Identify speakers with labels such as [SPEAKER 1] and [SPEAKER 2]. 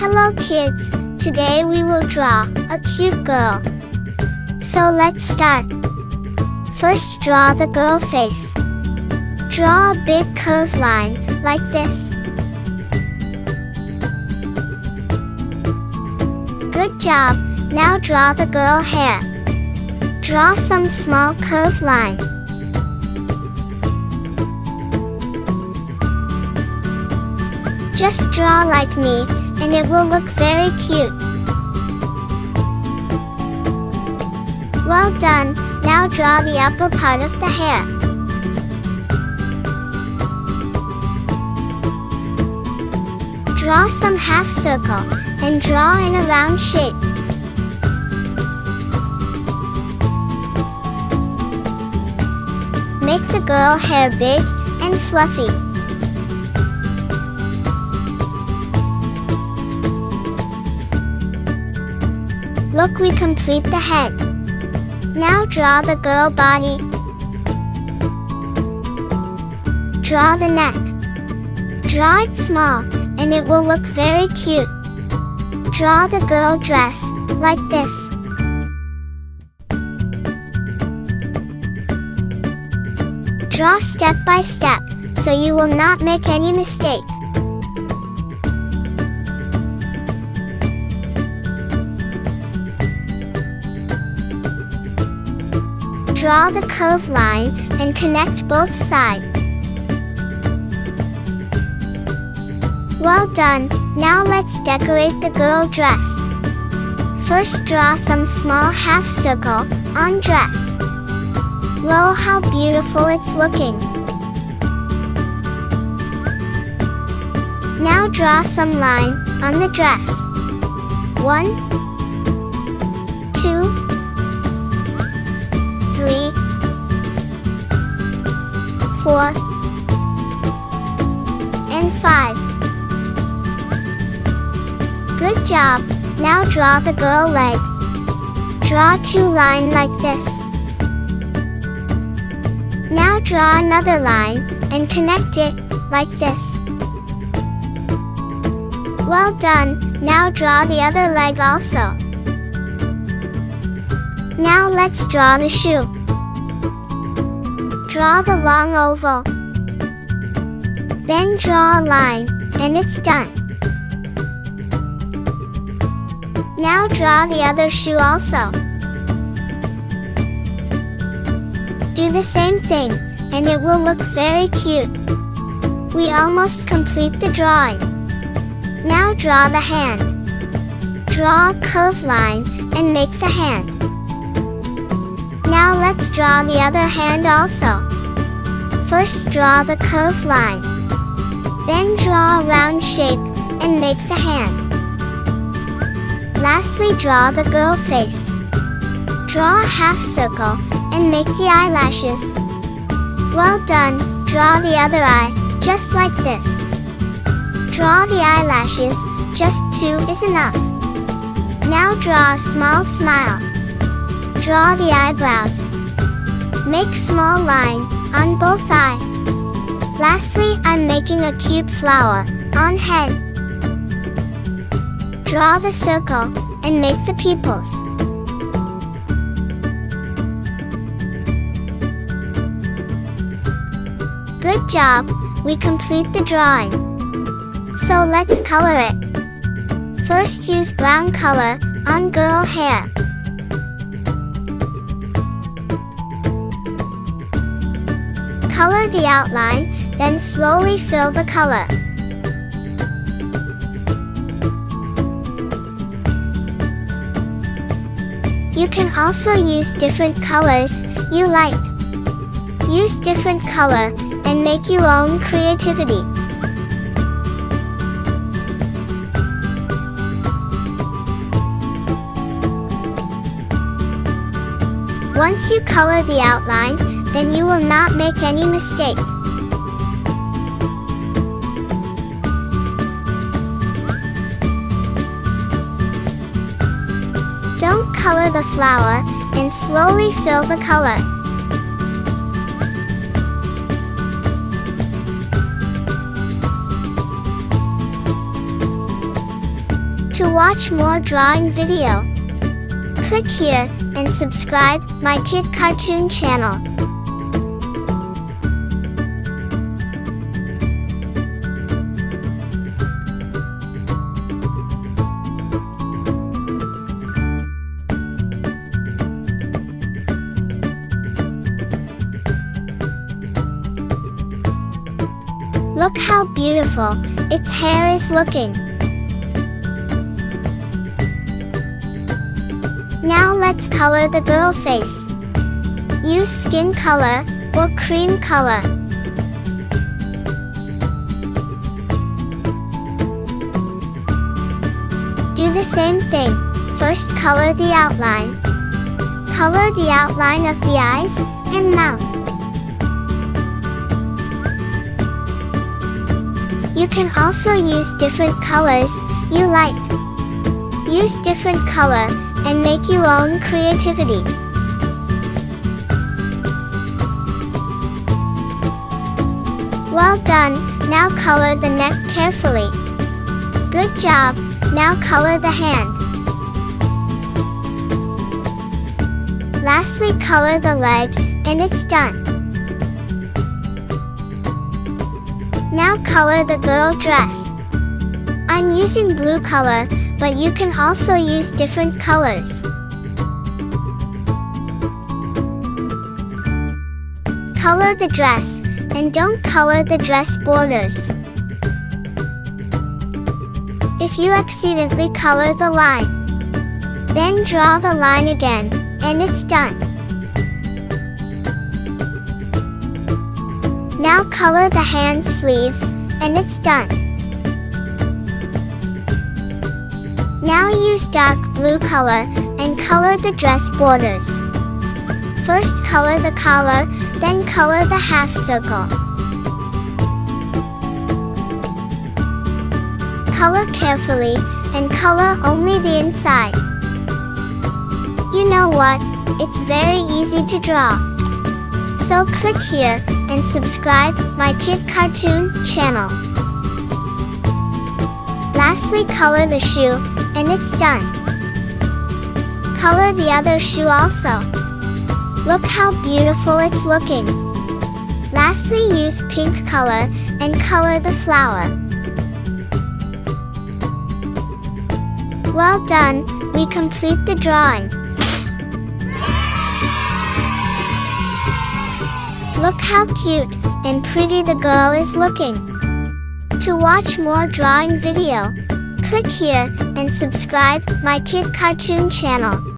[SPEAKER 1] Hello kids, today we will draw a cute girl. So let's start. First draw the girl face. Draw a big curved line, like this. Good job, now draw the girl hair. Draw some small curved line. Just draw like me, and it will look very cute. Well done, now draw the upper part of the hair. Draw some half circle, and draw in a round shape. Make the girl hair big and fluffy. Look, we complete the head. Now draw the girl body. Draw the neck. Draw it small, and it will look very cute. Draw the girl dress, like this. Draw step by step, so you will not make any mistake. Draw the curved line and connect both sides. Well done, now let's decorate the girl dress. First draw some small half circle on dress. Look how beautiful it's looking. Now draw some line on the dress. 1, 2, 3, 4, and 5. Good job, now draw the girl leg. Draw 2 lines like this. Now draw another line and connect it like this. Well done, now draw the other leg also. Now let's draw the shoe. Draw the long oval. Then draw a line, and it's done. Now draw the other shoe also. Do the same thing, and it will look very cute. We almost complete the drawing. Now draw the hand. Draw a curved line and make the hand. Now let's draw the other hand also. First draw the curved line. Then draw a round shape and make the hand. Lastly, draw the girl face. Draw a half circle and make the eyelashes. Well done, draw the other eye, just like this. Draw the eyelashes, just 2 is enough. Now draw a small smile. Draw the eyebrows. Make small line on both eyes. Lastly, I'm making a cute flower on head. Draw the circle and make the pupils. Good job, we complete the drawing. So let's color it. First use brown color on girl hair. Color the outline, then slowly fill the color. You can also use different colors you like. Use different color and make your own creativity. Once you color the outline, then you will not make any mistake. Don't color the flower and slowly fill the color. To watch more drawing video, click here and subscribe my kid cartoon channel. Look how beautiful its hair is looking. Now let's color the girl face. Use skin color or cream color. Do the same thing. First color the outline. Color the outline of the eyes and mouth. You can also use different colors you like. Use different color and make your own creativity. Well done, now color the neck carefully. Good job, now color the hand. Lastly, color the leg, and it's done. Now color the girl dress. I'm using blue color, but you can also use different colors. Color the dress, and don't color the dress borders. If you accidentally color the line, then draw the line again, and it's done. Now color the hand sleeves, and it's done. Now use dark blue color and color the dress borders. First color the collar, then color the half circle. Color carefully and color only the inside. You know what? It's very easy to draw. So click here and subscribe my kid cartoon channel. Lastly, color the shoe, and it's done. Color the other shoe also. Look how beautiful it's looking. Lastly, use pink color and color the flower. Well done, we complete the drawing. Look how cute and pretty the girl is looking. To watch more drawing video, click here and subscribe my kid cartoon channel.